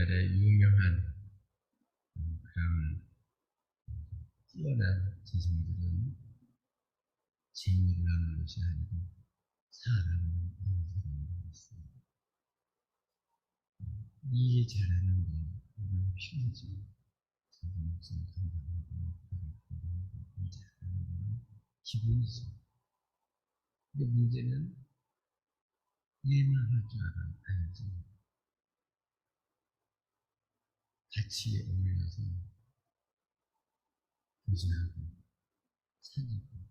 오늘날의 유명한 그런 뛰어난 재성들은 재물을 하는 것이 아니고 사람을 인사하는 것입니다. 일 잘하는 거, 이건 필요죠. 자기 몫을 감당하고, 일 잘하는 건 기본이죠. 근데 문제는 일만 할 줄 알아야지. 같이 어울려서 교제하고, 사귀고,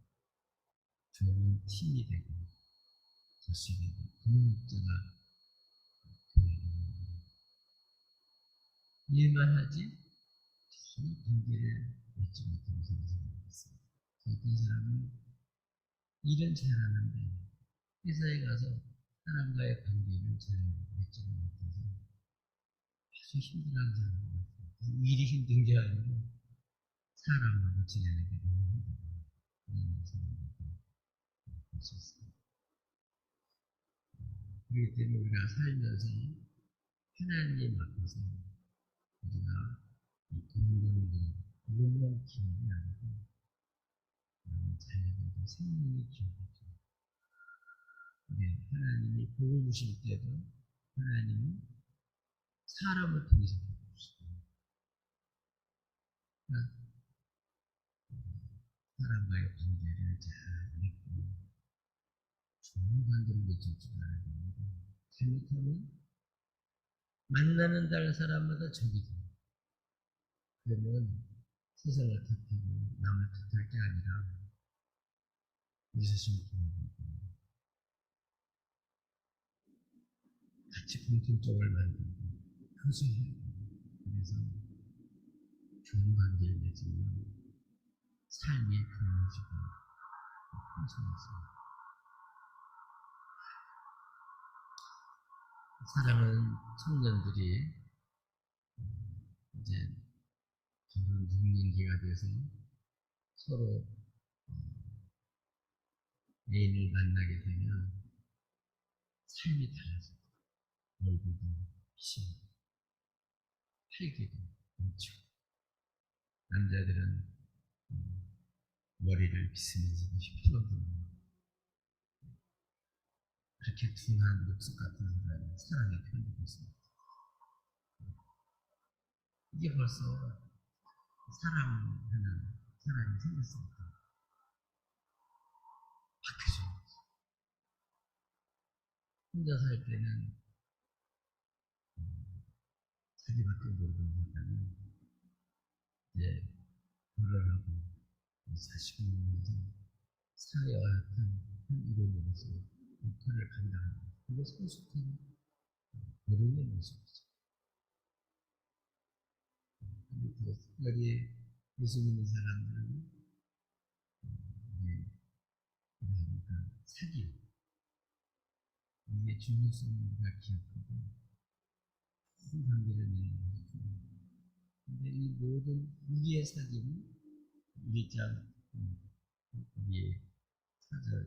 좋은 팀이 되고, 것이 되고, 동목자가 일만 하지 전혀 관계를 맺지 못하는 사람이 있습니다. 어떤 사람은 일은 잘하는데 회사에 가서 사람과의 관계를 잘 맺지 못해서 아주 힘들어하는 사람이 있어요. 일이 힘든 게 아니고 사람하고 지내는 게 너무 힘들어요. 그런 사람들도 볼 수 있습니다. 그렇기 때문에 우리가 살면서 하나님 앞에서 우리가 이 공동도 이것만 기억이 아니고 자녀들도 생명이 기억이죠. 하나님이 복을 주실 때도 하나님은 사람을 통해서 복을 주시고 그러니까 사람과의 관계를 잘 맺고 좋은 관계를 맺을 줄 알아야 됩니다. 잘못하면 만나는 다른 사람마다 적이 돼요. 그러면 세상을 탓하고 남을 탓할 게 아니라 우리 자신을 돌아보고 같이 공통점을 만들고 교제해야 돼요. 그래서 좋은 관계를 맺으면 삶이 풍요해지고 풍성해져요. 사랑하는 청년들이 이제 결혼 6년기가 돼서 서로 애인을 만나게 되면 삶이 달라져요. 얼굴도 빛이 활기도 넘치고 남자들은 머리를 빗으면서 휘파르거든요. 그렇게 둔한 목석 같은 사람이 사랑에 편들고 있습니다. 이게 벌써 사랑하는 사람이 생겼으니까 바뀌죠. 혼자 살 때는 자기밖에 모르는 사람이 이제 결혼하고 자식을 낳으면서 사회와 같은 이론으로서 역할을 감당하는 그게 성숙한 어른의 모습이죠. 그리고 특별히 예수 믿는 사람들은 그러니까 사기 이게 중요성을 우리가 기억하고 큰 관계를 맺는 것이죠. 근데 이 모든 우리의 사기는 우리의 사절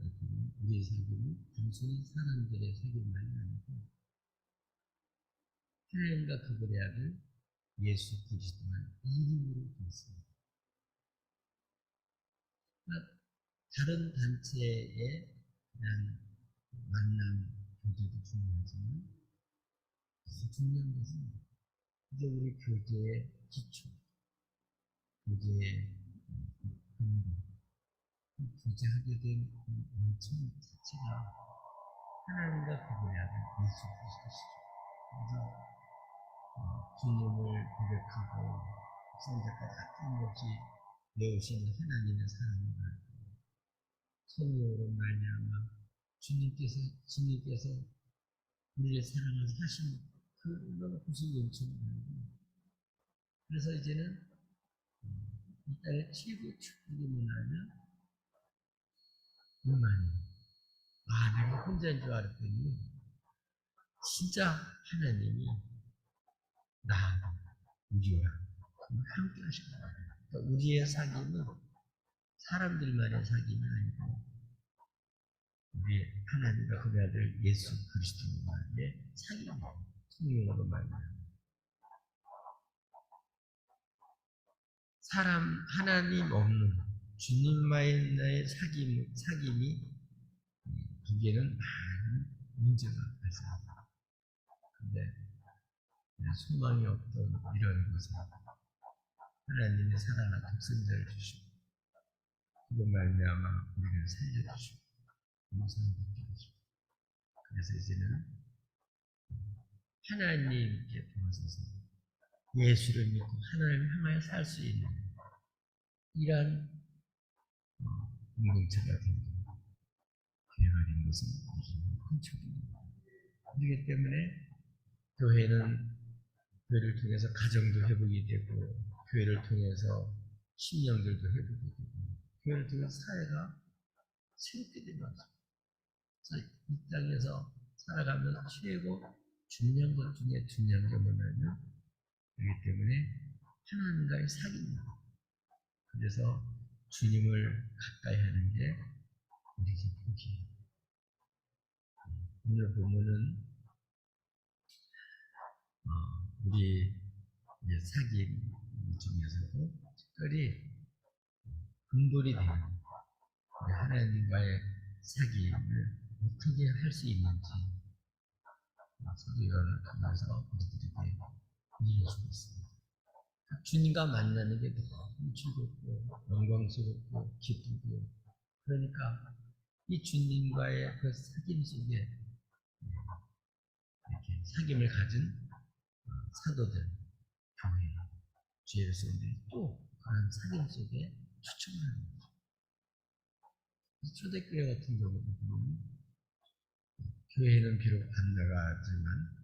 우리의 사기는 단순히 사람들의 사기만이 아니고 하나님과 그분의 아들 예수 그리스도만 이름으로 있습니다. 그러니까 다른 단체에 대한 만남 교제도 중요하지만 더 중요한 것은 이제 우리 교제의 기초, 교제의 근거, 교제하게 된 원천 자체가 하나님과 그분의 아들 예수 그리스도시죠. 그래서 주님을 고백하고 성자까지 아낌없이 내오시는 하나님의 사랑을 알고 성령으로 말미암아 주님께서 우리의 사랑을 하신 그런 무슨 연천을 알고 그래서 이제는 이 땅의 최고의 축복이 뭐냐면 이만이에요. 내가 혼자인 줄 알았더니 진짜 하나님이 나하고 우리와 함께 하신 거예요. 그러니까 우리의 사귐은 사람들만의 사귐이 아니고 우리 하나님과 그의 아들 예수 그리스도와의 사귐이에요. 성령으로 말미암아. 하나님 없는 주님과의 사귐이 거기에는 많은 문제가 발생합니다. 근데 소망이 없던 이런 곳에 하나님의 사랑과 독생자를 주시고 그로 말미암아 우리를 살려주시고 용서받게 하시고 그래서 이제는 하나님께 돌아서서 예수를 믿고 하나님을 향하여 살 수 있는 이러한 공동체가 됩니다. 교회가 된 것은 큰 축복입니다. 그렇기 때문에 교회를 통해서 가정도 회복이 되고 교회를 통해서 신령들도 회복이 되고 교회를 통해서 사회가 새롭게 되는 거죠. 그래서 이 땅에서 살아가면서 최고 중요한 것 중에 중요한 게 뭐냐면 그렇기 때문에 하나님과의 사귐입니다. 그래서 주님을 가까이 하는 게 우리 기쁨이에요. 오늘 보면은 우리 사귐 중에서도 특별히 근본이 되는 우리 하나님과의 사귐을 어떻게 할 수 있는지 사도 요한을 통해서 우리들에게 알려주고 있습니다. 주님과 만나는 게 너무 즐겁고 영광스럽고 기쁘고 그러니까 이 주님과의 그 사귐 속에 이렇게 사귐을 가진 사도들, 교회, 주의 백성들이 또 그런 사귐 속에 추첨을 하는 거죠. 초대교회 같은 경우도 보면 교회는 비록 안 나가지만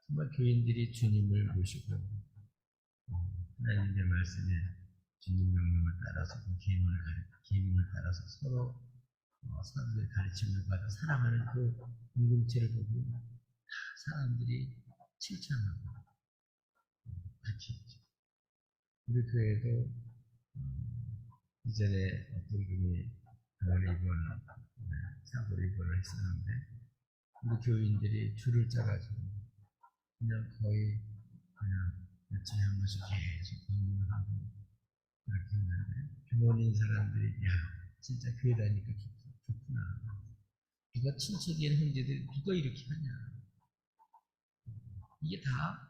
정말 교인들이 주님을 모시고 하나님의 말씀에 주님 명령을 따라서 계명을 따라서 서로 사람들의 가르침을 받아 살아가는 그 공동체를 보고 사람들이 칭찬하고 같이 있죠. 우리 교회도 이전에 어떤 분이 병원에 사고로 입원을 했었는데 우리 교인들이 줄을 짜가지고 그냥 거의 그냥 며칠에 한 번씩 계속 방문을 하고 그렇게 했는데 병원인 사람들이 야 진짜 교회 다니까 좋구나. 누가 친척이나 형제들이 누가 이렇게 하냐. 이게 다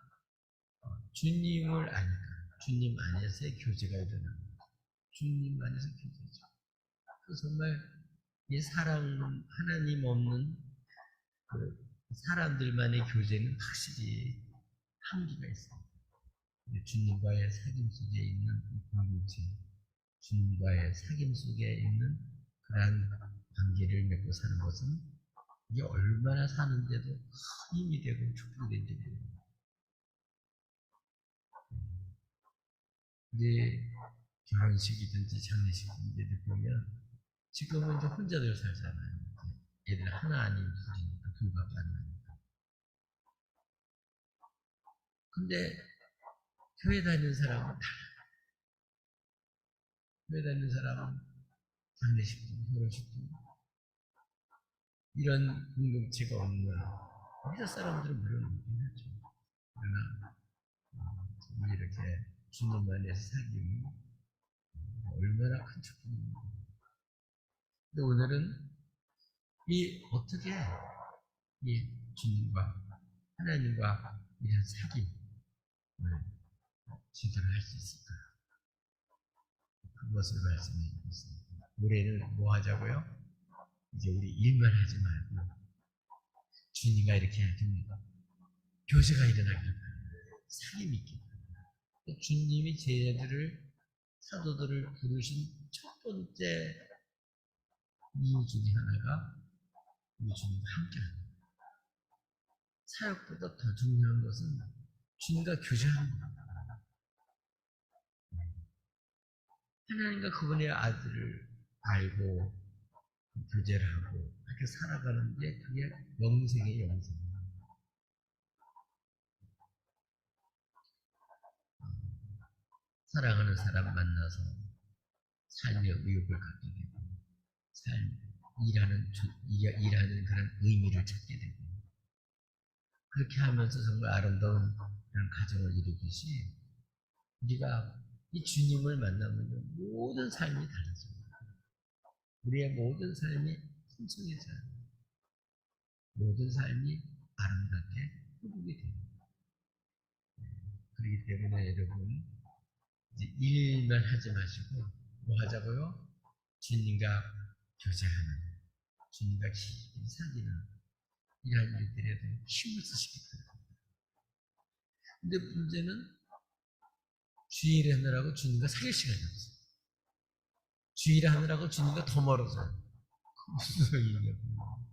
주님을 아니까 주님 안에서의 교제가 일어나는 거죠. 주님 안에서 교제죠. 그 정말 이 사랑 하나님 없는 그 사람들만의 교제는 확실히 한계가 있습니다. 주님과의 사귐 속에 있는 이 공동체, 주님과의 사귐 속에 있는 그러한 관계를 맺고 사는 것은 이게 얼마나 사는데도 큰 힘이 되고 축복이 된지 우리 결혼식이든지 장례식이든지 보면 지금은 이제 혼자들 살잖아요. 애들 하나 아닌 둘이니까 둘밖에 안 나니까. 근데 교회 다니는 사람은 달라요. 교회 다니는 사람은 장례식도 결혼식도 이런 공동체가 없는 회사 사람들은 물론 있긴 하죠. 그러나 정말 이렇게 주님 안에서 사귐이 얼마나 큰 축복입니까. 근데 오늘은 어떻게 이 주님과 하나님과 이런 사귐을 지도를 할 수 있을까? 그것을 말씀해 주셨습니다. 올해는 뭐 하자고요? 이제 우리 일만 하지 말고 주님과 이렇게 해줍니다. 교제가 일어나길 바랍니다. 사귐이 있길 바랍니다. 주님이 제자들을 사도들을 부르신 첫 번째 이유 중에 하나가 우리 주님과 함께하는 거예요. 사역보다 더 중요한 것은 주님과 교제하는 겁니다. 하나님과 그분의 아들을 알고 교제를 하고 그렇게 살아가는 게 그게 영생의 영생입니다. 사랑하는 사람 만나서 삶의 의욕을 갖게 되고 일하는 그런 의미를 찾게 되고 그렇게 하면서 정말 아름다운 그런 가정을 이루듯이 우리가 이 주님을 만나면 모든 삶이 달라집니다. 우리의 모든 삶이 풍성해져요. 모든 삶이 아름답게 회복이 됩니다. 그렇기 때문에 여러분, 이제 일만 하지 마시고 뭐 하자고요? 주님과 교제하는, 주님과 깊이 사귀는 이러한 일들에도 힘을 쓰시기 바랍니다. 근데 문제는 주일 하느라고 주님과 사귈 시간이 없어요. 주일 하느라고 주님과 더 멀어져요. 무슨 소리냐고요.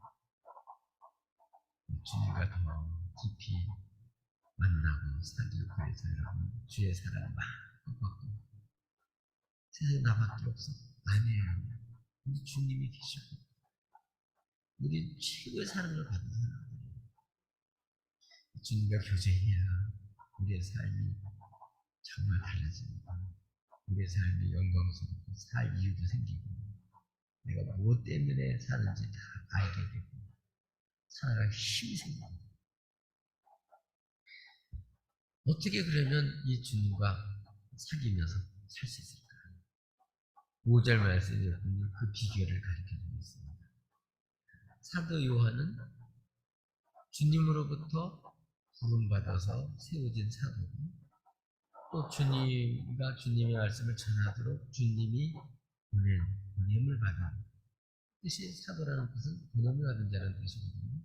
주님과 더 깊이 만나고 사귀고 그래서 여러분 주의 사랑 마음껏 받고 세상에 나밖에 없어. 아니에요. 우리 주님이 계시고 우리 최고의 사랑을 받는 사람들이에요. 주님과 교제해야 우리의 삶이 정말 달라집니다. 우리의 삶이 영광스럽고 살 이유도 생기고 내가 무엇 때문에 사는지 다 알게 되고 살아갈 힘이 생깁니다. 어떻게 그러면 이 주님과 사귀면서 살 수 있을까요? 5절 말씀에 그 비결을 가르쳐주고 있습니다. 사도 요한은 주님으로부터 부름받아서 세워진 사도고 또 주님과 주님의 말씀을 전하도록 주님이 보냄을 받은 뜻이 사도라는 뜻은 보냄을 받은 자라는 뜻이거든요.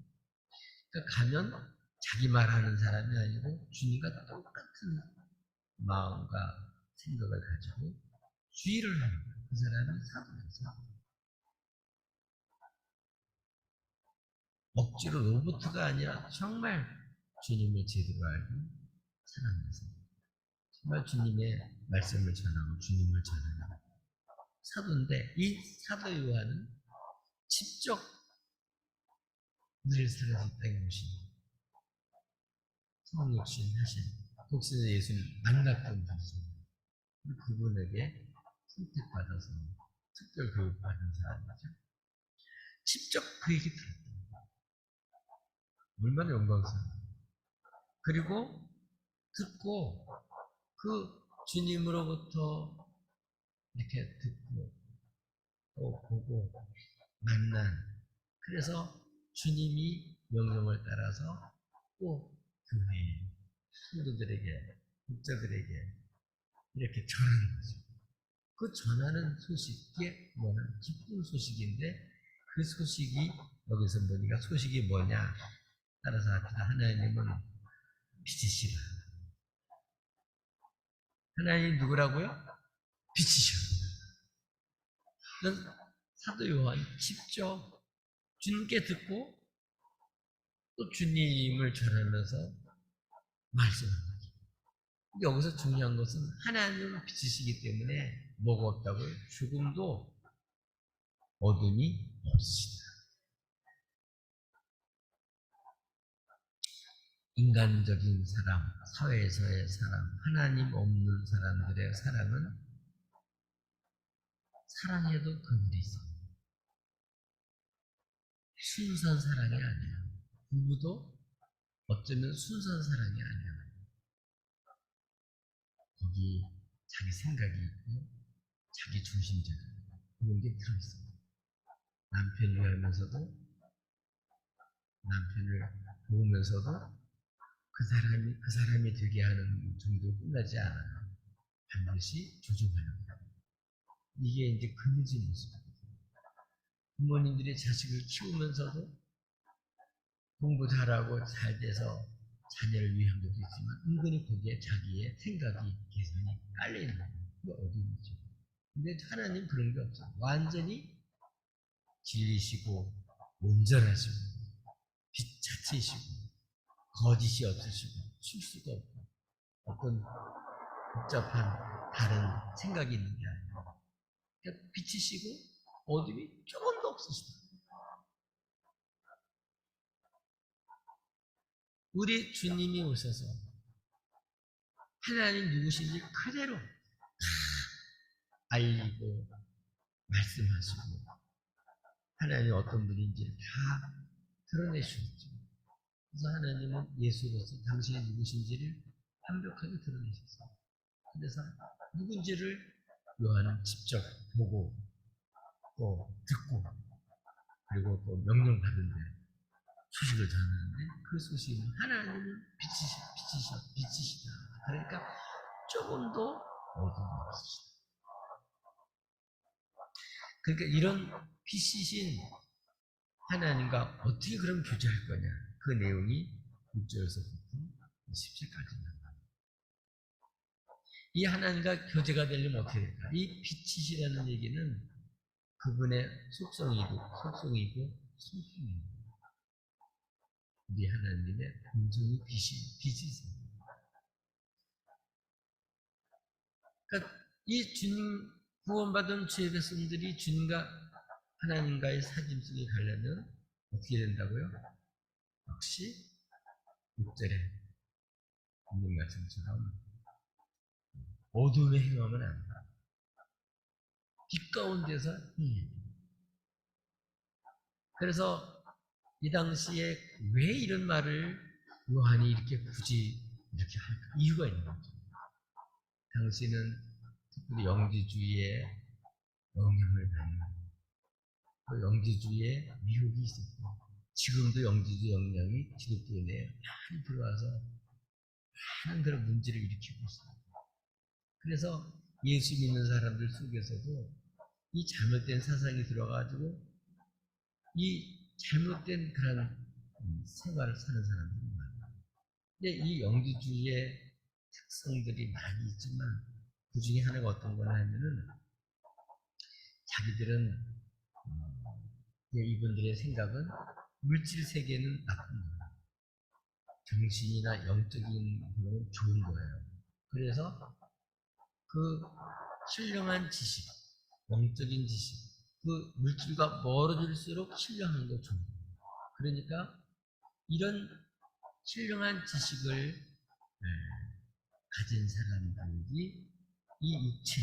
그러니까 가면 자기 말하는 사람이 아니고 주님과 똑같은 마음과 생각을 가지고 주의를 하는 거예요. 그 사람은 사도였어요. 억지로 로봇가 아니라 정말 주님을 제대로 알고 살아가면서 정말 주님의 말씀을 전하고 주님을 전하는 사도인데 이 사도 요한은 직접 늘 살아서 있다는 것입니다. 성육신 하신 독신의 예수님 만났던 분이십니다. 그분에게 선택받아서 특별 교육받은 사람이죠. 직접 그 얘기 들었다. 얼마나 영광스러워요. 그리고 듣고 그 주님으로부터 이렇게 듣고 또 보고 만난 그래서 주님이 명령을 따라서 또 교회 성도들에게 독자들에게 이렇게 전하는 거죠. 그 전하는 소식이 뭐냐 기쁜 소식인데 그 소식이 여기서 보니까 소식이 뭐냐 따라서 합시다. 하나님은 빛이시라. 하나님 누구라고요? 빛이시라. 사도 요한 직접 주님께 듣고 또 주님을 전하면서 말씀하는 거죠. 여기서 중요한 것은 하나님은 빛이시기 때문에 뭐가 없다고요? 죽음도 어둠이 없으시다. 인간적인 사람, 사회에서의 사람, 하나님 없는 사람들의 사랑은 사랑해도 그물이 있어요. 순수한 사랑이 아니에요. 부부도 어쩌면 순수한 사랑이 아니에요. 거기 자기 생각이 있고 자기 중심적 그런 게 들어있어요. 남편을 위하면서도 남편을 도우면서도 그 사람이 되게 하는 정도로 끝나지 않아요. 반드시 조종하는 거예요. 이게 이제 금지 모습이에요. 부모님들이 자식을 키우면서도 공부 잘하고 잘 돼서 자녀를 위한 것도 있지만 은근히 거기에 자기의 생각이 계산이 깔려있는 거예요. 그게 어둠이죠. 근데 하나님 그런 게 없어요. 완전히 진리시고 온전하시고 빛 자체이시고 거짓이 없으시고 실수가 없고 어떤 복잡한 다른 생각이 있는 게 아니에요. 그러니까 빛이시고 어둠이 조금도 없으시다. 우리 주님이 오셔서 하나님 누구신지 그대로 다 알리고 말씀하시고 하나님 어떤 분인지를 다 드러내주셨죠. 그래서 하나님은 예수로서 당신이 누구신지를 완벽하게 드러내셨어요. 그래서 누군지를 요한은 직접 보고 또 듣고 그리고 또 명령받은 대로 소식을 전하는데 그 소식은 하나님은 빛이시다. 그러니까 조금 더 어둠이 없으시다. 그러니까 이런 빛이신 하나님과 어떻게 그럼 교제할 거냐. 그 내용이 6절에서부터 10절까지 나옵니다. 이 하나님과 교제가 되려면 어떻게 될까? 이 빛이시라는 얘기는 그분의 속성이고 성품이고 우리 하나님의 본성이 빛이세요. 그러니까 이 주님 구원받은 죄 백성들이 주님과 하나님과의 사귐 속에 가려면 어떻게 된다고요? 역시 6절에 있는 말씀처럼 어둠에 행하면 안 돼. 빛 가운데서 행해야 돼. 그래서 이 당시에 왜 이런 말을 요한이 이렇게 굳이 이렇게 할까? 이유가 있는 거죠. 당시는 특별히 영지주의의 영향을 받는 그 영지주의의 미혹이 있었고 지금도 영지주의 영향이 기독교 내에 많이 들어와서 많은 그런 문제를 일으키고 있습니다. 그래서 예수 믿는 사람들 속에서도 이 잘못된 사상이 들어가지고 이 잘못된 그런 생활을 사는 사람들이 많아요. 근데 이 영지주의의 특성들이 많이 있지만 그 중에 하나가 어떤 거냐 하면은 자기들은 이분들의 생각은 물질 세계는 나쁜 거예요. 정신이나 영적인 부분은 좋은 거예요. 그래서 그 신령한 지식, 영적인 지식, 그 물질과 멀어질수록 신령한 거 좋은 거예요. 그러니까 이런 신령한 지식을 가진 사람들이 이 육체,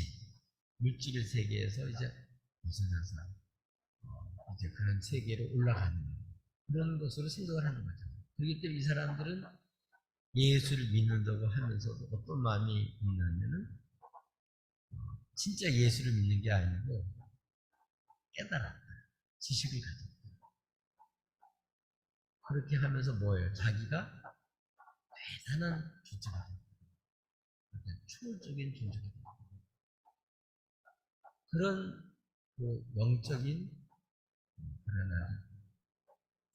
물질 세계에서 이제 벗어나서 이제 그런 세계로 올라가는 그런 것으로 생각을 하는 거죠. 그렇기 때문에 이 사람들은 예수를 믿는다고 하면서도 어떤 마음이 있냐면은 진짜 예수를 믿는 게 아니고 깨달았다. 지식을 가졌다. 그렇게 하면서 뭐예요? 자기가 대단한 존재가 된다. 초월적인 존재가 된다. 그런 그 영적인 그런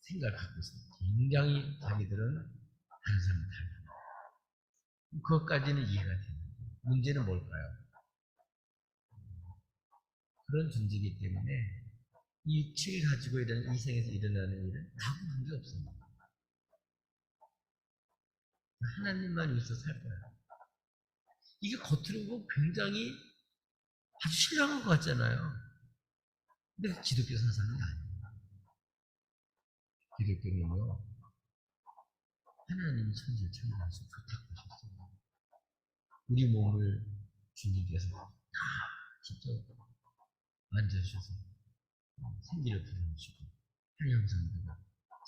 생각을 갖고 있습니다. 굉장히 자기들은 다른 사람을 닮아요. 그것까지는 이해가 됩니다. 문제는 뭘까요? 그런 존재이기 때문에 이 육체를 가지고 이 생에서 일어나는 일은 아무 문제 없습니다. 하나님만 위해서 살 거예요. 이게 겉으로 보면 굉장히 아주 신령한 것 같잖아요. 근데 기독교 사상은 아니에요. 기독교는요, 하나님이 천지를 창조하셔서 부탁하셨어요. 우리 몸을 주님께서 다 직접 만져주셔서 생기를 불어주시고, 한 형상대로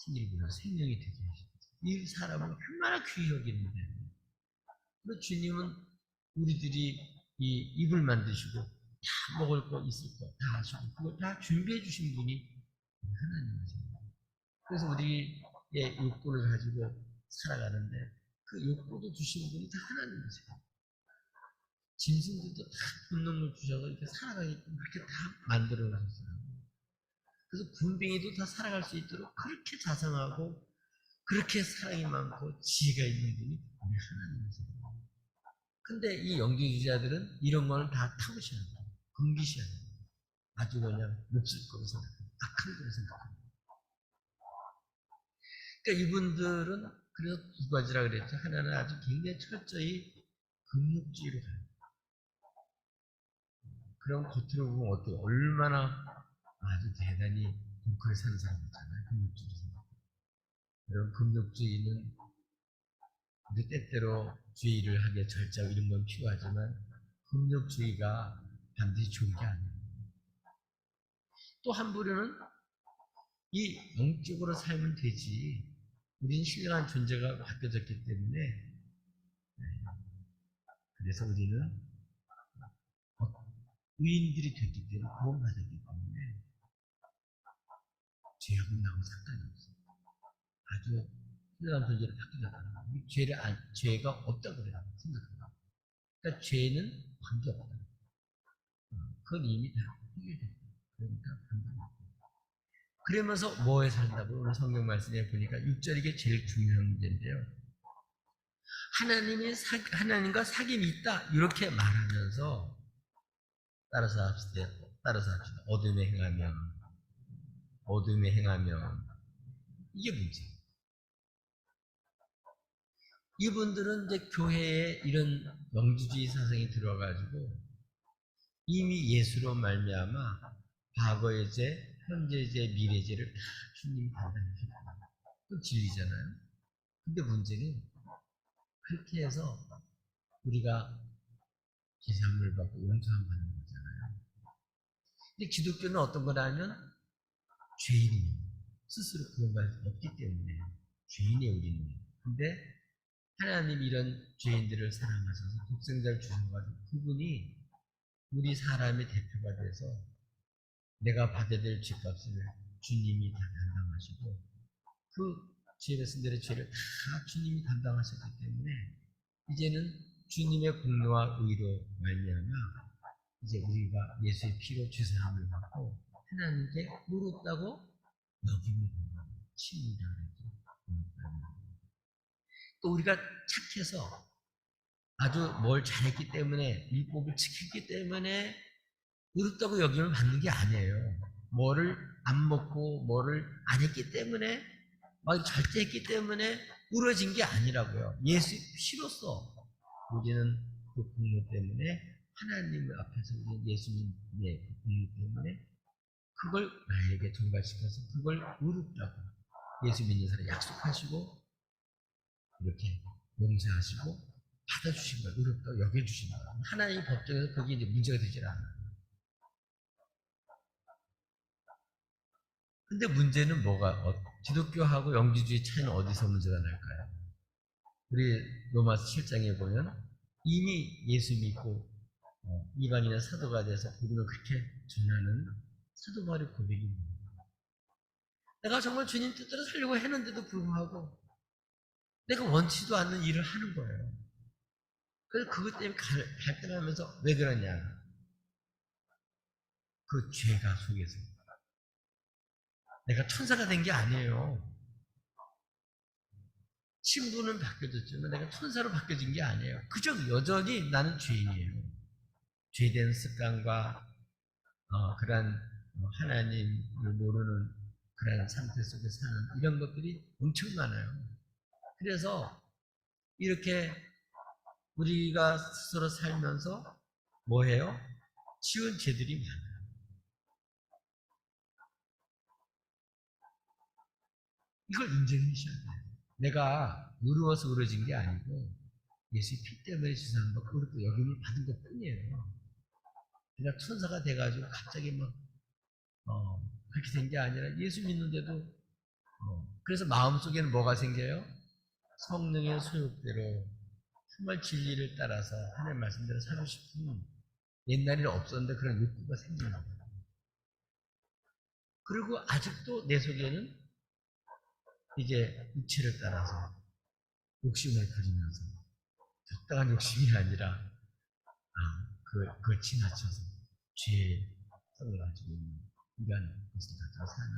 생기를 불어 생명이 되게 하셨어요. 이 사람은 얼마나 귀히 여기는데, 그리고 주님은 우리들이 이 입을 만드시고, 다 먹을 거 있을 거 다 하시고, 그걸 다 준비해 주신 분이 하나님이세요. 그래서 우리의 욕구를 가지고 살아가는데, 그 욕구도 주신 분이 다 하나님이세요. 짐승들도 다 본능을 주셔서 이렇게 살아가게끔 그렇게 다 만들어 놓으셨어요. 그래서 군뱅이도 다 살아갈 수 있도록 그렇게 자상하고 그렇게 사랑이 많고 지혜가 있는 분이 우리 하나님이세요. 근데 이 영지주의자들은 이런 거는 다 타부시하는 거예요. 금기시하는 거예요. 아주 그냥 몹쓸 거로 생각해요. 악한 거로 생각해요. 그러니까 이분들은 그래서 두 가지라 그랬죠. 하나는 아주 굉장히 철저히 금육주의로 가요. 그럼 겉으로 보면 어때요? 얼마나 아주 대단히 독하게 사는 사람 있잖아요. 금육주의에서. 그럼 금육주의는 우리 때때로 주의를 하게 절차고 이런 건 필요하지만 금육주의가 반드시 좋은 게 아니에요. 또 한 부류는 이 영적으로 살면 되지. 우리는 신령한 존재가 바뀌어졌기 때문에 그래서 우리는 의인들이 됐기 때문에 구원받았기 때문에 죄하고 나하고 상관이 없어요. 아주 훌륭한 존재로 바뀌었다. 죄가 없다고 그래요. 생각합니다. 그러니까 죄는 관계없다. 그건 이미 다 해결됐다. 그러니까 관계없다. 그러면서 뭐에 산다고 오늘 성경 말씀에 보니까 6절 이게 제일 중요한 문제인데요. 하나님과 사귐이 있다 이렇게 말하면서 따라서 합시다. 어둠에 행하면 이게 문제. 이분들은 이제 교회에 이런 영주주의 사상이 들어가지고 이미 예수로 말미암아 과거의 죄, 현재의 죄, 미래의 죄를 다 주님이 담당하셨다. 그 진리잖아요. 근데 문제는 그렇게 해서 우리가 제사함을 받고 용서함 받는 거잖아요. 근데 기독교는 어떤 거냐면 죄인이 스스로 구원받을 수 없기 때문에 죄인의 우리는. 근데 하나님이 이런 죄인들을 사랑하셔서 독생자를 주셔가지고 그분이 우리 사람의 대표가 돼서 내가 받아야 될 죄값을 주님이 다 담당하시고 그 죄를 쓴 대로 죄를 다 주님이 담당하셨기 때문에 이제는 주님의 공로와 의로 말미암아 이제 우리가 예수의 피로 죄사함을 받고 하나님께 물었다고 여김을 받는 친이라 그랬죠. 또 우리가 착해서 아주 뭘 잘했기 때문에 율법을 지켰기 때문에 의롭다고 여김을 받는 게 아니에요. 뭐를 안 먹고 뭐를 안 했기 때문에 막 절제했기 때문에 우러진 게 아니라고요. 예수 피로써 우리는 그 공로 때문에 하나님 앞에서 우리 예수님의 그 공로 때문에 그걸 나에게 전가시켜서 그걸 의롭다고 예수 믿는 사람 약속하시고 이렇게 용서하시고 받아주신 걸 의롭다고 여겨주신 거예요. 하나님 법정에서 그게 이제 문제가 되질 않아요. 근데 문제는 뭐가, 기독교하고 영지주의 차이는 어디서 문제가 날까요? 우리 로마서 7장에 보면 이미 예수 믿고 이방인의 사도가 돼서 복음을 그렇게 전하는 사도 바울의 고백입니다. 내가 정말 주님 뜻대로 살려고 했는데도 불구하고 내가 원치도 않는 일을 하는 거예요. 그래서 그것 때문에 갈등하면서 왜 그러냐? 그 죄가 속에서 내가 천사가 된 게 아니에요. 신분은 바뀌어졌지만 내가 천사로 바뀌어진 게 아니에요. 그저 여전히 나는 죄인이에요. 죄된 습관과 그러한 하나님을 모르는 그런 상태 속에 사는 이런 것들이 엄청 많아요. 그래서 이렇게 우리가 스스로 살면서 뭐해요? 지은 죄들이 많아요. 이걸 인정하셔야 돼요. 내가 의로워서 의로워진 게 아니고 예수의 피 때문에 지상한 것, 그것도 여김을 받은 것 뿐이에요. 그냥 천사가 돼가지고 갑자기 막 그렇게 된 게 아니라 예수 믿는데도 그래서 마음속에는 뭐가 생겨요? 성령의 소욕대로 정말 진리를 따라서 하나님 말씀대로 살고 싶은 옛날에는 없었는데 그런 욕구가 생기는 거예요. 그리고 아직도 내 속에는 이제 육체를 따라서 욕심을 부리면서 적당한 욕심이 아니라 그걸 지나쳐서 죄의 성을 가지고 있는 이러한 것을 가지고 사는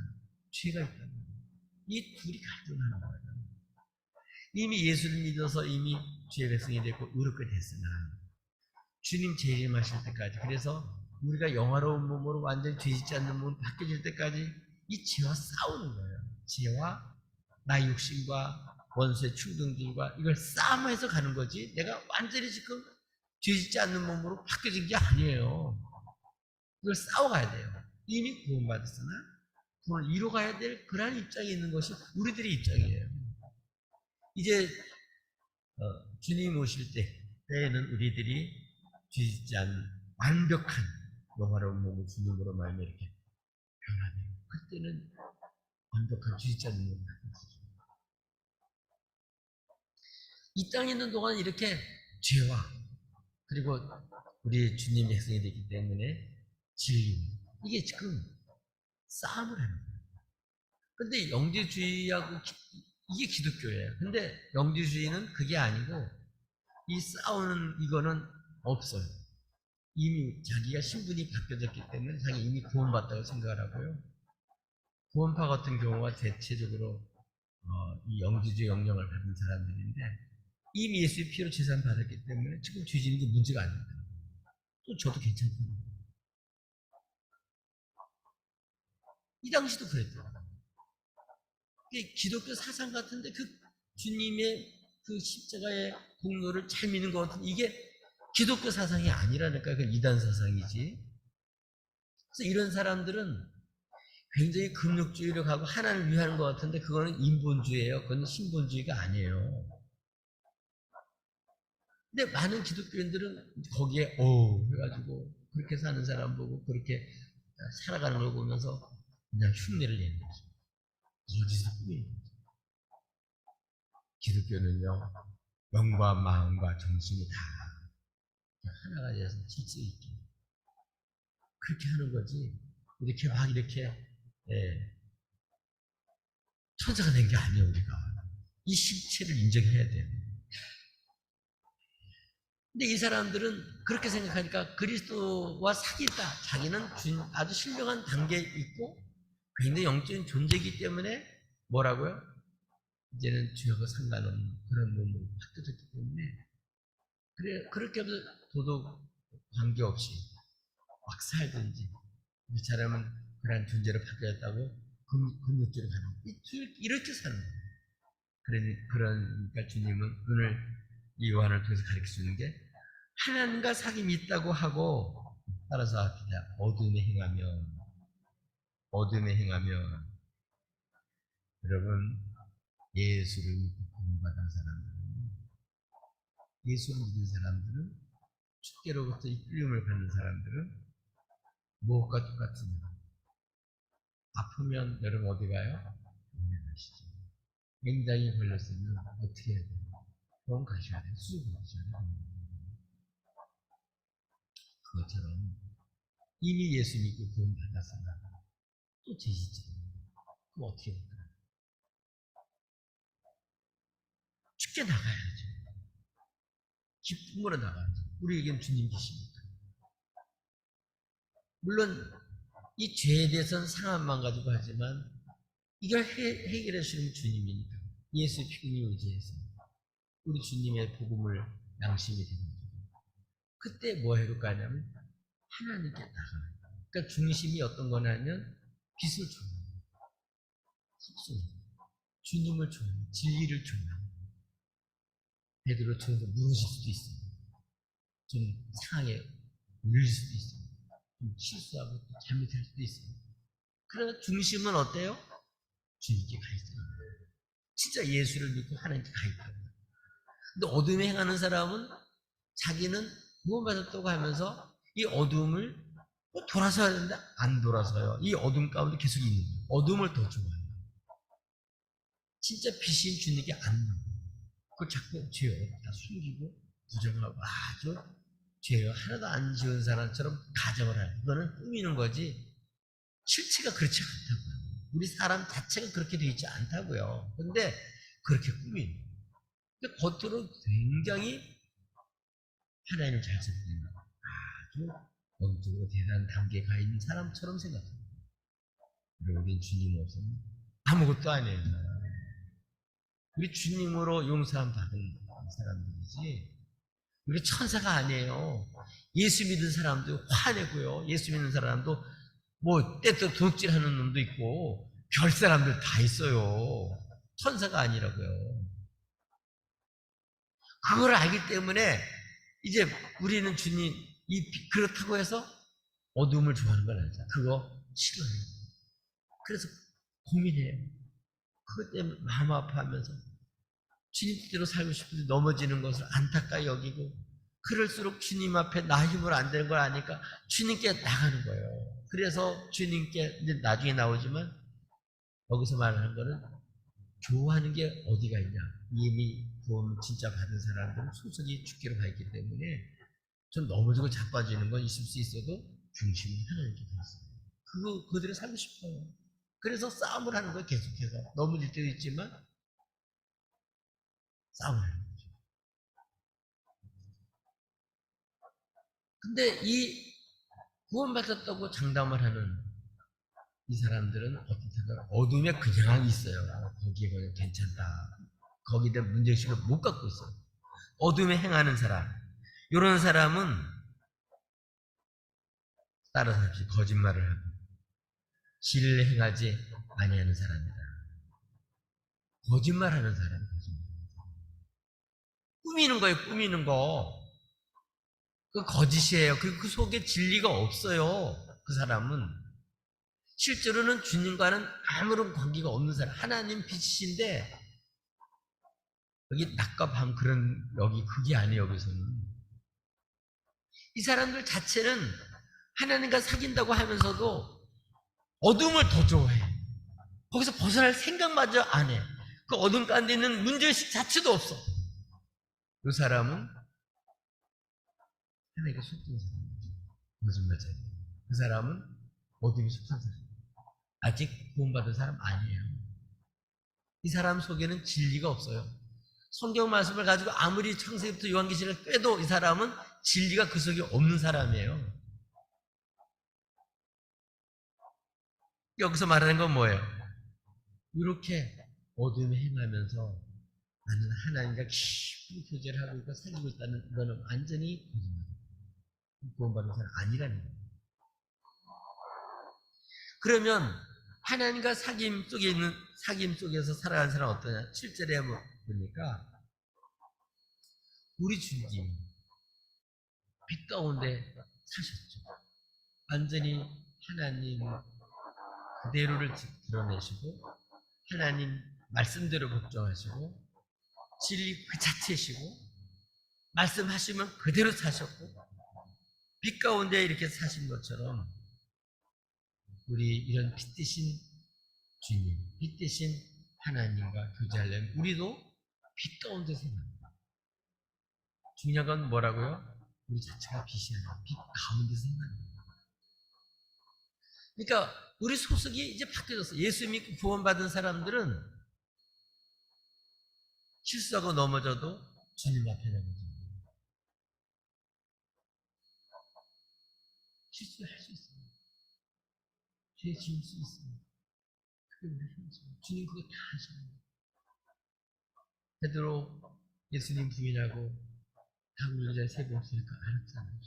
죄가 있다는 거예요. 이 둘이 갈등하는 거예요. 이미 예수를 믿어서 이미 죄의 백성이 됐고 의롭게 됐으나 주님 재림하실 때까지, 그래서 우리가 영화로운 몸으로 완전히 죄짓지 않는 몸으로 바뀌어질 때까지 이 죄와 싸우는 거예요. 죄와 나의 욕심과 원수의 충동들과 이걸 싸움해서 가는 거지 내가 완전히 지금 죄짓지 않는 몸으로 바뀌어진 게 아니에요. 이걸 싸워가야 돼요. 이미 구원받았으나 그걸 이뤄가야 될 그러한 입장에 있는 것이 우리들의 입장이에요. 이제 주님 오실 때에는 우리들이 죄짓지 않는 완벽한 영화로운 몸을 주님으로 말며 이렇게 변화돼요. 그때는 완벽한 죄짓지 않는 몸을 가지죠. 이 땅에 있는 동안 이렇게 죄와 그리고 우리 주님의 백성이 되기 때문에 진리. 이게 지금 싸움을 하는 거예요. 근데 영지주의하고 이게 기독교예요. 근데 영지주의는 그게 아니고 이 싸우는 이거는 없어요. 이미 자기가 신분이 바뀌어졌기 때문에 자기 이미 구원받다고 생각을 하고요. 구원파 같은 경우가 대체적으로 이 영지주의 영향을 받은 사람들인데 이미 예수의 피로 재산 받았기 때문에 지금 죄 짓는 게 문제가 아닙니다. 또 저도 괜찮거든요. 이 당시도 그랬죠. 기독교 사상 같은데 그 주님의 그 십자가의 공로를 잘 믿는 것 같은 이게 기독교 사상이 아니라니까 그 이단 사상이지. 그래서 이런 사람들은 굉장히 금욕주의를 가고 하나님을 위하는 것 같은데 그거는 인본주의예요. 그건 신본주의가 아니에요. 근데 많은 기독교인들은 거기에 해가지고 그렇게 사는 사람 보고 그렇게 살아가는 걸 보면서 그냥 흉내를 내는 거죠. 어디서 꿈이에요. 기독교는요 영과 마음과 정신이 다 하나가 돼서 질서 있게 그렇게 하는 거지. 이렇게 막 이렇게 천사가 된 게 아니에요. 우리가 이 실체를 인정해야 돼요. 근데 이 사람들은 그렇게 생각하니까 그리스도와 사귀다. 자기는 아주 신령한 단계에 있고 굉장히 영적인 존재이기 때문에 뭐라고요? 이제는 죄하고 상관없는 그런 몸으로 바뀌어졌기 때문에 그렇게 해서 도덕 관계없이 막 살든지 이 사람은 그런 존재로 바뀌었다고 금욕주로 가는 이렇게 사는 거예요. 그러니까 주님은 오늘 이 요한을 통해서 가르쳐 주는 게 하나님과 사귐이 있다고 하고 따라서 합시다. 어둠에 행하면 여러분 예수를 믿고 구원받은 사람들은 예수를 믿는 사람들은 축제로부터 이끌림을 받는 사람들은 무엇과 똑같습니다. 아프면 여러분 어디 가요? 병원에 가시죠. 굉장히 걸렸으면 어떻게 해야 돼요? 병원 가셔야 돼요. 수술 받으셔야 돼요. 그것처럼 이미 예수 믿고 구원 받았으나 또 죄짓죠. 그럼 어떻게 될까요? 축제 나가야죠. 기쁨으로 나가야죠. 우리에겐 주님 계십니까? 물론 이 죄에 대해서는 상황만 가지고 하지만 이걸 해결해 주시는 주님이니까 예수의 피근이 의지해서 우리 주님의 복음을 양심이 되는 거죠. 그때 뭐 해볼까 하냐면 하나님께 나가요. 그러니까 중심이 어떤 거냐면 빛을 줘요. 섭송 주님을 줘요. 진리를 줘요. 베드로처럼 무너질 수도 있어요. 좀 상하게 울릴 수도 있어요. 좀 실수하고 잘못할 수도 있어요. 그러나 중심은 어때요? 주님께 가 있어요. 진짜 예수를 믿고 하나님께 가 있다고. 근데 어둠에 행하는 사람은 자기는 구원받았다고 하면서 이 어둠을 돌아서야 되는데 안 돌아서요. 이 어둠 가운데 계속 있는 거예요. 어둠을 더 좋아해요. 진짜 빛인 주님께 안 나와요. 그걸 자꾸 죄요. 다 숨기고 부정하고 아주 죄요. 하나도 안 지은 사람처럼 가정을 해요. 이거는 꾸미는 거지 실체가 그렇지 않다고요. 우리 사람 자체가 그렇게 되어 있지 않다고요. 근데 그렇게 꾸미는 거예요. 근데 겉으로 굉장히 하나님을 잘 섬기는 아주 영적으로 대단한 단계에 가 있는 사람처럼 생각합니다. 그리고 우린 주님 없으면 아무것도 아니에요. 우리 주님으로 용서함 받은 사람들이지 우리 천사가 아니에요. 예수 믿는 사람도 화내고요. 예수 믿는 사람도 뭐 때또 도둑질하는 놈도 있고 별 사람들 다 있어요. 천사가 아니라고요. 그걸 알기 때문에 이제 우리는 주님 그렇다고 해서 어둠을 좋아하는 건 아니잖아. 그거 싫어해요. 그래서 고민해요. 그것 때문에 마음 아파하면서 주님 뜻대로 살고 싶은데 넘어지는 것을 안타까이 여기고 그럴수록 주님 앞에 나 힘으로 안 되는 걸 아니까 주님께 나가는 거예요. 그래서 주님께 이제 나중에 나오지만 여기서 말하는 거는 좋아하는 게 어디가 있냐. 이미 구원 진짜 받은 사람들은 소속이 죽기로 가 있기 때문에 좀 넘어지고 자빠지는 건 있을 수 있어도 중심은 하나님께 돼 있어요. 그들이 살고 싶어요. 그래서 싸움을 하는 거예요, 계속해서. 넘어질 때도 있지만, 싸움을 하는 거죠. 근데 이 구원받았다고 장담을 하는 이 사람들은 어떻게 생각해요? 어둠에 그냥 있어요. 거기에 그냥 괜찮다. 거기에 대한 문제의식을 못 갖고 있어요. 어둠에 행하는 사람. 이런 사람은 따라서 없이 거짓말을 하고 진리를 행하지 아니하는 사람이다. 거짓말하는 사람, 거짓말. 꾸미는 거예요, 꾸미는 거. 그 거짓이에요. 그 속에 진리가 없어요. 그 사람은. 실제로는 주님과는 아무런 관계가 없는 사람. 하나님 빛이신데, 여기 낮과 밤 여기 그게 아니에요, 여기서는. 이 사람들 자체는 하나님과 사귄다고 하면서도 어둠을 더 좋아해. 거기서 벗어날 생각마저 안 해. 그 어둠 가운데 있는 문제의식 자체도 없어. 이 사람은 하나님께 속된 사람이죠. 거짓말자예요. 그 사람은 어둠이 속한 사람. 아직 구원받은 사람 아니에요. 이 사람 속에는 진리가 없어요. 성경 말씀을 가지고 아무리 창세기부터 요한계시를 꿰도 이 사람은 진리가 그 속에 없는 사람이에요. 여기서 말하는 건 뭐예요? 이렇게 어둠에 행하면서 나는 하나님과 깊은 교제를 하고 있고 사귀고 있다는 이거는 완전히 구원받은 사람 아니라는 거예요. 그러면 하나님과 사귐 속에서 살아가는 사람은 어떠냐? 7절에 한번 보니까 우리 주님이 빛 가운데 사셨죠. 완전히 하나님 그대로를 드러내시고 하나님 말씀대로 복종하시고 진리 그 자체시고 말씀하시면 그대로 사셨고 빛 가운데 이렇게 사신 것처럼 우리 이런 빛 대신 주님, 빛 대신 하나님과 교제하려면 우리도 빛 가운데 생각합니다. 중요한 건 뭐라고요? 우리 자체가 빛이 아니라 빛 가운데 생각합니다. 그러니까 우리 소속이 이제 바뀌어졌어요. 예수 믿고 구원받은 사람들은 실수하고 넘어져도 주님 앞에 넘어집니다. 실수할 수 있어요. 죄 지을 수 있어요. 그게 우리 현실. 주님 그거 다 하셔요. 베드로 예수님 부인하고 당일자 세배 없으니까 알았잖아요.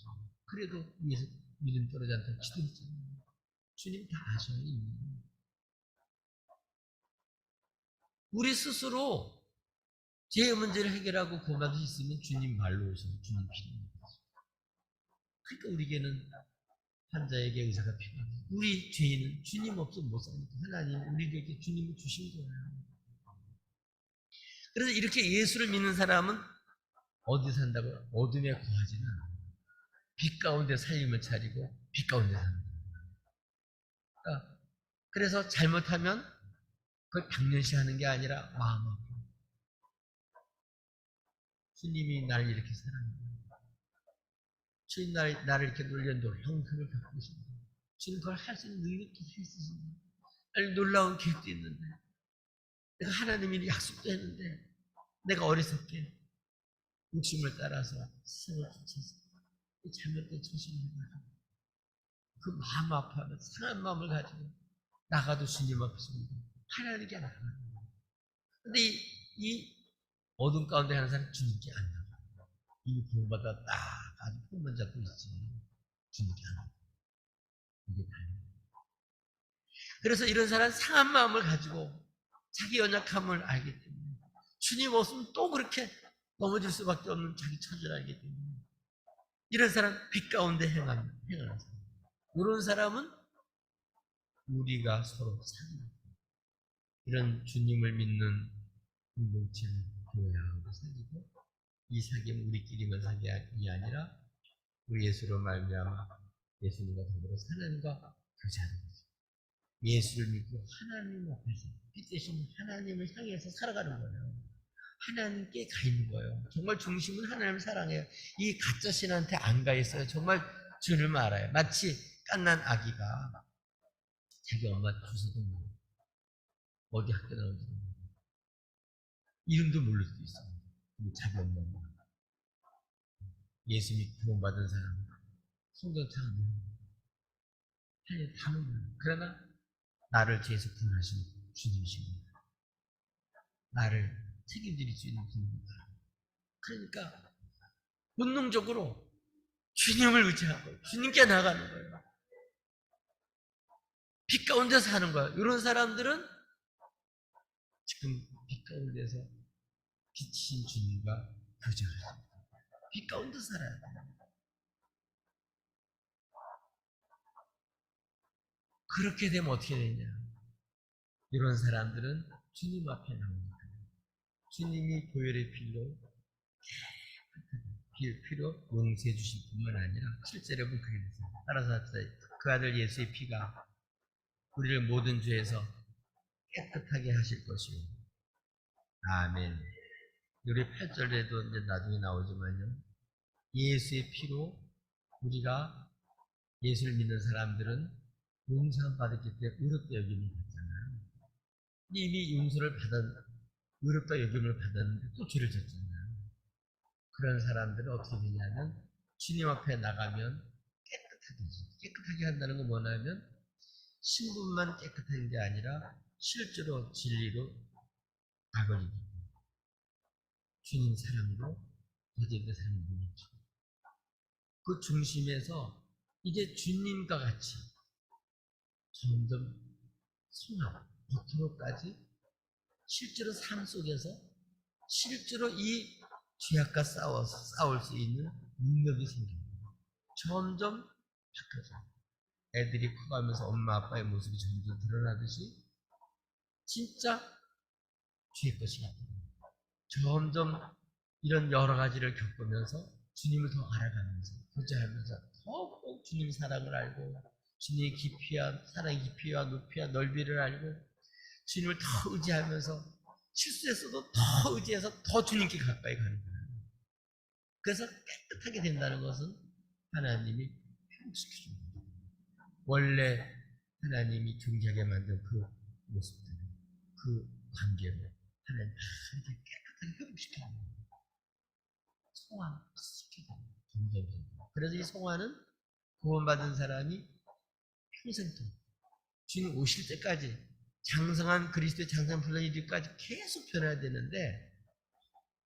그래도 위에서 믿음 떨어지 않다고 기도했잖아요. 주님 다 아셔요, 이미. 우리 스스로 죄의 문제를 해결하고 구원받을 수 있으면 주님 말로 오셔서 주님 필요합니다. 그러니까 우리에게는 환자에게 의사가 필요합니다. 우리 죄인은 주님 없으면 못 사니까 하나님 우리에게 주님을 주신 거예요. 그래서 이렇게 예수를 믿는 사람은 어디 산다고요? 어둠에 거하지는 않아요. 빛 가운데 삶을 차리고 빛 가운데 사는 거예요. 그래서 잘못하면 그걸 당연시하는 게 아니라 마음 아파. 주님이 나를 이렇게 사랑해요. 주님 나를 이렇게 놀려 놀라운 힘을 갖고 계십니다. 주님 그걸 할 수 있는 능력도 있으십니다. 아니 놀라운 계획도 있는데 내가 하나님이 약속도 했는데 내가 어리석게 욕심을 따라서 세상을 쫓아서 잘못된 처신을 해가지고 그 마음 아파하는 상한 마음을 가지고 나가도 주님 앞에서 하나님께 나가는 거예요. 근데 이 어둠 가운데 하는 사람은 주님께 안 나가요. 이미 구원받아 딱 아주 폼만 잡고 있지 주님께 안 나가요. 이게 다예요. 그래서 이런 사람은 상한 마음을 가지고 자기 연약함을 알기 때문에 주님 없으면 또 그렇게 넘어질 수밖에 없는 자기 처지를 알기 때문에 이런 사람 빛 가운데 행하는 사람. 이런 사람은 우리가 서로 사귀는 이런 주님을 믿는 공동체는 교회하고 사귀고 이 사귐은 우리끼리만 사귐이 아니라 우리 예수로 말미암아 예수님과 더불어 하나님과 교제하는 거죠. 예수를 믿고 하나님 앞에서 빛 대신 하나님을 향해서 살아가는 거예요. 하나님께 가 있는 거예요. 정말 중심은 하나님을 사랑해요. 이 가짜 신한테 안 가 있어요. 정말 주님을 알아요. 마치 갓난 아기가 자기 엄마 주소도 모르고 어디 학교 나오는지도 모르고 이름도 모를 수도 있어요. 근데 자기 엄마는 예수님 구원받은 사람 성경처럼 하나님 다 모르는, 그러나 나를 죄에서 구원하신 주님이십니다. 나를 책임질 수 있는 분입니다. 그러니까 본능적으로 주님을 의지하고 주님께 나가는 거예요. 빛 가운데 사는 거예요. 이런 사람들은 지금 빛 가운데서 빛이신 주님과 교제하십니다. 빛 가운데 살아야 돼요. 그렇게 되면 어떻게 되냐? 이런 사람들은 주님 앞에 나옵니다. 주님이 보혈의 피로 용서해 주실 뿐만 아니라 7절에 보면 그게 있어요. 따라서 그 아들 예수의 피가 우리를 모든 죄에서 깨끗하게 하실 것이요. 아멘. 우리 8절에도 이제 나중에 나오지만요. 예수의 피로 우리가 예수를 믿는 사람들은 용서를 받았기 때문에 의롭다 여김을 받잖아요. 이미 용서를 의롭다 여김을 받았는데 또 죄를 졌잖아요. 그런 사람들은 어떻게 되냐면 주님 앞에 나가면 깨끗하게 한다는 건 뭐냐면 신분만 깨끗한 게 아니라 실제로 진리로 아버지 주님 사랑으로 거짓된 사랑을 보냈죠. 그 중심에서 이제 주님과 같이 점점 성화, 겉으로까지 실제로 삶 속에서 실제로 이 죄악과 싸울 수 있는 능력이 생깁니다. 점점 바뀌어져요. 애들이 커가면서 엄마 아빠의 모습이 점점 드러나듯이 진짜 죄의 것이 같아요. 점점 이런 여러 가지를 겪으면서 주님을 더 알아가면서 교제하면서 더욱 주님 사랑을 알고 주님의 깊이와 사랑의 깊이와 높이와 넓이를 알고 주님을 더 의지하면서 실수했어도 더 의지해서 더 주님께 가까이 가는 거예요. 그래서 깨끗하게 된다는 것은 하나님이 회복시켜줍니다. 원래 하나님이 존귀하게 만든 그 모습들, 그 관계를 하나님 다 이렇게 깨끗하게 회복시켜줍니다. 성화시켜줍니다. 점점. 그래서 이 성화는 구원받은 사람이 평생토록 주님 오실 때까지 장성한 그리스도의 장성한 분량이 이르기까지 계속 변해야 되는데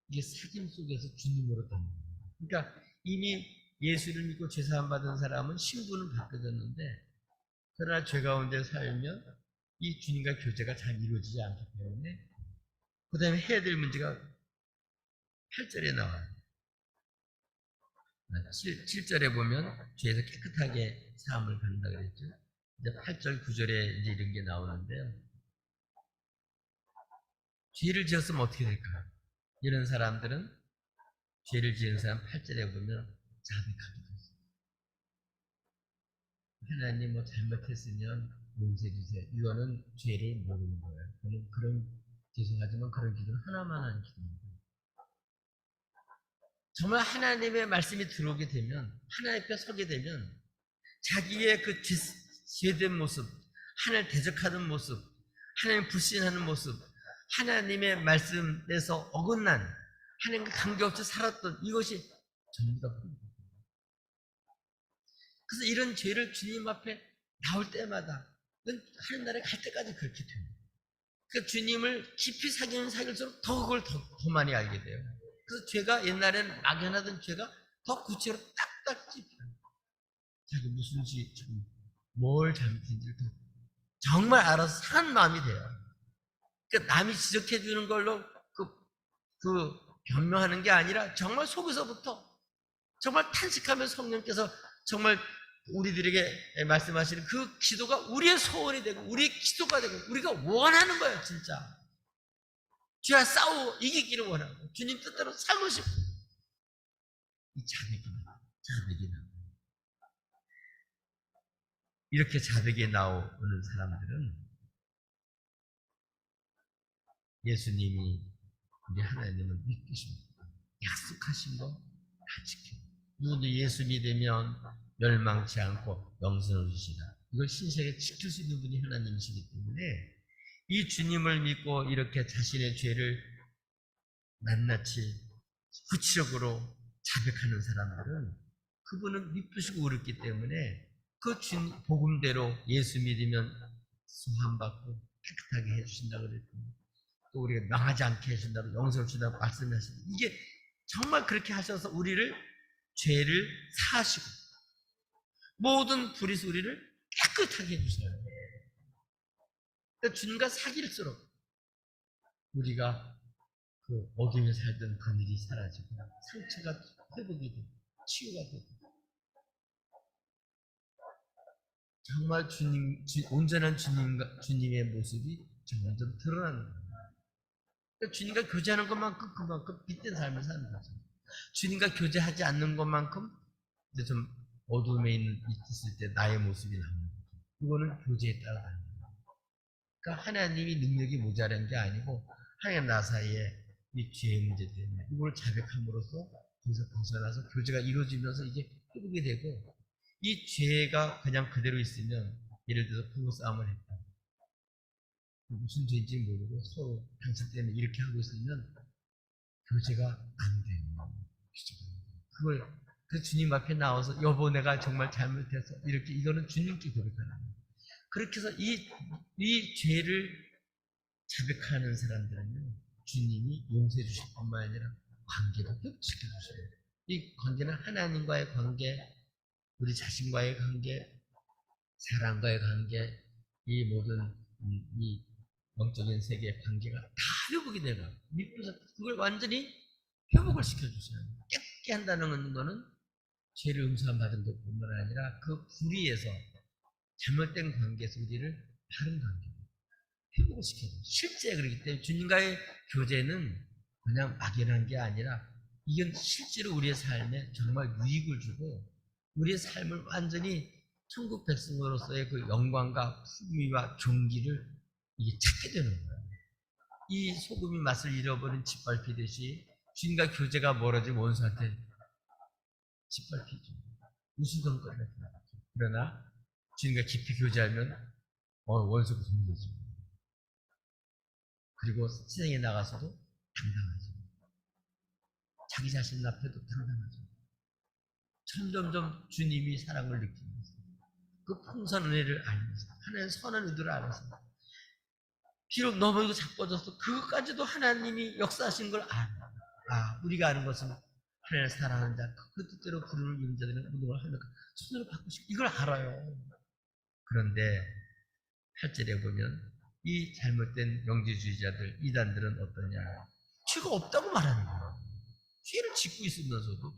이게 사귐 속에서 주님으로 됩니다. 그러니까 이미 예수를 믿고 죄사함 받은 사람은 신분은 바뀌어졌는데 그러나 죄 가운데 살면 이 주님과 교제가 잘 이루어지지 않기 때문에 그 다음에 해야 될 문제가 8절에 나와요. 7절에 보면 죄에서 깨끗하게 사함을 받는다 그랬죠. 이제 8절, 9절에 이제 이런 게 나오는데요. 죄를 지었으면 어떻게 될까요? 이런 사람들은 죄를 지은 사람 8절에 보면 자백하게 됐어요. 하나님 뭐 잘못했으면 용서해 주세요. 이거는 죄를 모르는 거예요. 저는 죄송하지만 그런 기도는 하나만 하는 기도입니다. 정말 하나님의 말씀이 들어오게 되면 하나님 앞에 서게 되면 자기의 그 죄된 모습, 하나님을 대적하는 모습, 하나님 불신하는 모습, 하나님의 말씀에서 어긋난 하나님과 관계없이 살았던 이것이 전부 다 보입니다. 그래서 이런 죄를 주님 앞에 나올 때마다 하나님 나라에 갈 때까지 그렇게 됩니다. 그러니까 주님을 깊이 사귈수록 더 그걸 더 많이 알게 돼요. 그래서 죄가 옛날에는 막연하던 죄가 더 구체로 딱딱 찝혀요. 자기 무슨 짓, 뭘 잘못했는지를 더 정말 알아서 산 마음이 돼요. 그러니까 남이 지적해 주는 걸로 그 변명하는 게 아니라 정말 속에서부터 정말 탄식하며 성령께서 정말 우리들에게 말씀하시는 그 기도가 우리의 소원이 되고 우리의 기도가 되고 우리가 원하는 거예요. 진짜 죄와 싸워 이기기를 원하고 주님 뜻대로 살고 싶고 이 자백이 나 이렇게 자백에 나오는 사람들은 예수님이 우리 하나님은 믿으십니다. 약속하신 거 다 지켜. 누구도 예수 믿으면 멸망치 않고 영생을 주시라. 이걸 신실하게 지킬 수 있는 분이 하나님이시기 때문에 이 주님을 믿고 이렇게 자신의 죄를 낱낱이 구체적으로 자백하는 사람들은 그분은 믿으시고 그랬기 때문에 그 복음대로 예수 믿으면 소함받고 깨끗하게 해주신다고 그랬고 또 우리가 망하지 않게 해주신다고 영생을 주신다고 말씀하시는 이게 정말 그렇게 하셔서 우리를 죄를 사하시고 모든 불의에서 우리를 깨끗하게 해주셔요. 그러니까 주님과 사귈수록 우리가 그 어둠에 살던 그늘이 사라지고 상처가 회복이 되고 치유가 되고 정말 온전한 주님의 모습이 점점 드러나는 거예요. 그러니까 주님과 교제하는 것만큼 그만큼 빛된 삶을 사는 거죠. 주님과 교제하지 않는 것만큼 이제 좀 어둠에 있을 때 나의 모습이 나오는 거죠. 이거는 교제에 따라 다른 거예요. 그러니까 하나님이 능력이 모자란 게 아니고 하나님 나 사이에 이 죄의 문제 때문에 이걸 자백함으로써 거기서 벗어나서 교제가 이루어지면서 이제 회복이 되고 이 죄가 그냥 그대로 있으면 예를 들어서 부부싸움을 했다. 무슨 죄인지 모르고 서로 당신 때문에 이렇게 하고 있으면 교제가 안 돼요. 그걸 그 주님 앞에 나와서 여보 내가 정말 잘못해서 이렇게 이거는 주님께 고백하는 거예요. 그렇게 해서 이 죄를 자백하는 사람들은요 주님이 용서해 주실 뿐만 아니라 관계도 회복시켜 주셔요. 이 관계는 하나님과의 관계, 우리 자신과의 관계, 사람과의 관계, 이 모든 이 영적인 세계의 관계가 다 회복이 되고 믿고서 그걸 완전히 회복을 시켜주셔요. 깨끗게 한다는 거는 죄를 용서 받은 것뿐만 아니라 그 불의에서 잘못된 관계에서 우리를 바른 관계 회복을 시켜줘요. 실제 그렇기 때문에 주님과의 교제는 그냥 막연한 게 아니라 이건 실제로 우리의 삶에 정말 유익을 주고 우리의 삶을 완전히 천국 백성으로서의 그 영광과 풍미와 존귀를 이게 찾게 되는 거예요. 이 소금이 맛을 잃어버린 짓밟히듯이 주님과 교제가 멀어진 원수한테 짓밟히죠. 우스갯거리가 들어가죠. 그러나 주님과 깊이 교제하면 원수가 힘들죠. 그리고 세상에 나가서도 당당하죠. 자기 자신 앞에도 당당하죠. 점점점 주님이 사랑을 느끼면서 그 풍성한 은혜를 알면서 하나님의 선한 의도를 알아서 비록 넘어지고 자빠져서 그것까지도 하나님이 역사하신 걸 알아요. 우리가 아는 것은 하나님을 사랑하는 자, 그 뜻대로 부르는 임자들은 운동을 하면 손으로 바꾸시고 이걸 알아요. 그런데 8절에 보면 이 잘못된 영지주의자들, 이단들은 어떠냐? 죄가 없다고 말하는 거예요. 죄를 짓고 있으면서도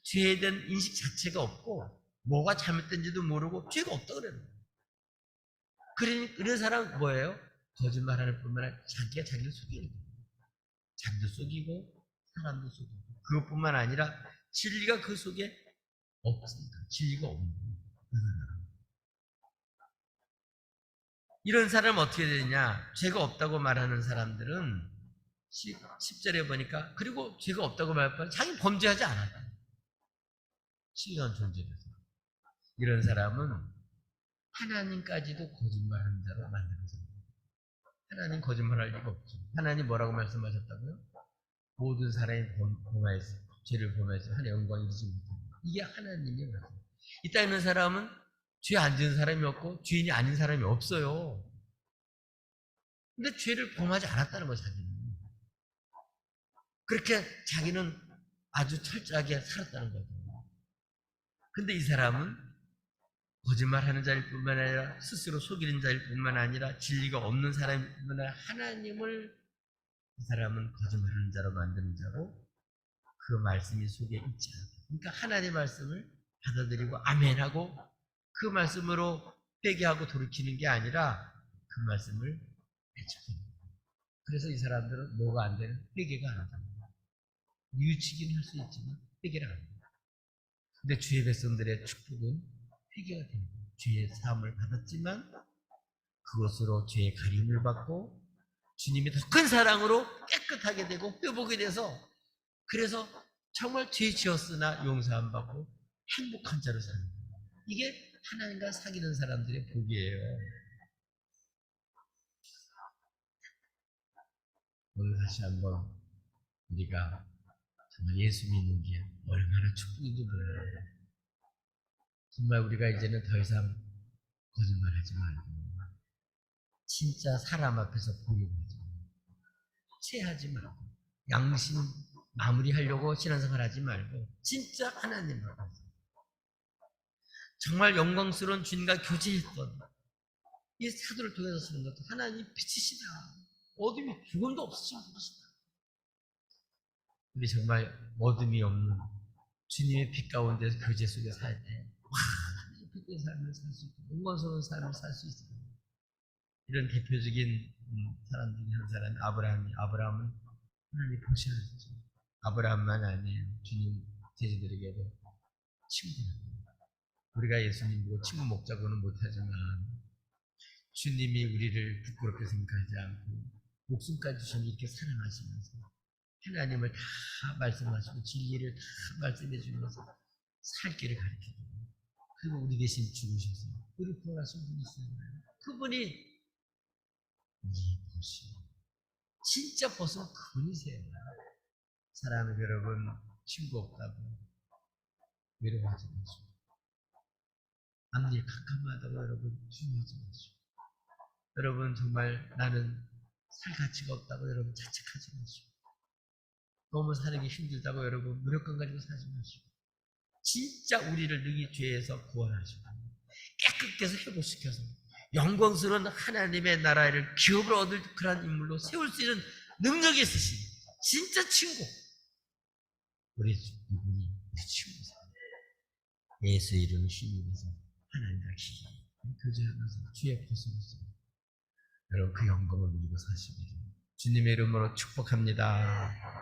죄에 대한 인식 자체가 없고 뭐가 잘못된지도 모르고 죄가 없다고 그러는 거예요. 그런 사람 뭐예요? 거짓말하는 뿐만 아니라 자기가 자기를 속이는 거예요. 자기도 속이고 사람도 속이고 그것뿐만 아니라 진리가 그 속에 없습니다. 진리가 없는 거예요. 이런 사람은 어떻게 되느냐? 죄가 없다고 말하는 사람들은 10절에 보니까 그리고 죄가 없다고 말할 뻔 자기 범죄하지 않았다. 신령한 존재로서 이런 사람은 하나님까지도 거짓말하는 자로 만드는 사람. 하나님 거짓말할 리가 없죠. 하나님 뭐라고 말씀하셨다고요? 모든 사람이 범하였어. 죄를 범하여서 하나님의 영광이 이루지 못합니다. 이게 하나님의 말씀. 이 땅에 있는 사람은 죄 안 지은 사람이 없고 주인이 아닌 사람이 없어요. 근데 죄를 범하지 않았다는 거예요, 자기는. 그렇게 자기는 아주 철저하게 살았다는 거죠. 근데 이 사람은 거짓말하는 자일 뿐만 아니라 스스로 속이는 자일 뿐만 아니라 진리가 없는 사람일 뿐만 아니라 하나님을 이 사람은 거짓말하는 자로 만드는 자고 그 말씀이 속에 있지 않다. 그러니까 하나님의 말씀을 받아들이고 아멘하고 그 말씀으로 회개하고 돌이키는 게 아니라 그 말씀을 배척합니다. 그래서 이 사람들은 뭐가 안 되는? 회개가 안 됩니다. 뉘우치긴 할 수 있지만 회개를 안 합니다. 근데 주의 백성들의 축복은 회개가 됩니다. 죄의 사함을 받았지만 그것으로 죄의 가림을 받고 주님이 더 큰 사랑으로 깨끗하게 되고 회복이 돼서 그래서 정말 죄 지었으나 용서 안 받고 행복한 자로 사는 거예요. 이게 하나님과 사귀는 사람들의 복이에요. 오늘 다시 한번 우리가 정말 예수 믿는 게 얼마나 축복인지 몰라요. 정말 우리가 이제는 더 이상 거짓말하지 말고 진짜 사람 앞에서 보이고하지 말고 체하지 말고 양심 마무리하려고 신앙생활 하지 말고 진짜 하나님 앞에서 정말 영광스러운 주님과 교제했던 이 사도를 통해서 쓰는 것도 하나님 빛이시다. 어둠이 조금도 없으신 분이시다. 우리 정말 어둠이 없는 주님의 빛 가운데서 교제 속에 살 때, 와, 하나님의 빛의 삶을 살 수 있고, 영광스러운 삶을 살 수 있어요. 이런 대표적인 사람 중에 한 사람이 아브라함은 하나님 보셔야죠. 아브라함만 아니에요. 주님 제자들에게도 친구입니다. 우리가 예수님 보고 친구 먹자고는 못하지만 주님이 우리를 부끄럽게 생각하지 않고 목숨까지 주시면 이렇게 사랑하시면서 하나님을 다 말씀하시고 진리를 다 말씀해 주면서 살 길을 가르쳐주고 그리고 우리 대신 죽으셔서 우리 구원하신 분이 있어요. 그분이 이 보시 진짜 벗은 그분이세요. 사람이 여러분 친구 없다고 외로워하지 마시고 앞일 캄캄하다고 여러분 두려워하지 마시고 여러분 정말 나는 살 가치가 없다고 여러분 자책하지 마시고 너무 사는 게 힘들다고 여러분 무력감 가지고 사지 마시고 진짜 우리를 능히 죄에서 구원하시고 깨끗게 해서 회복시켜서 영광스러운 하나님의 나라를 기업을 얻을 그런 인물로 세울 수 있는 능력이 있으신 진짜 친구 우리 이분이 우리 친구세요. 예수 이름 주님께서 하나님과 교제하면서 주의 벗으면서 여러분 그 영광을 누리고 사시기를 주님의 이름으로 축복합니다.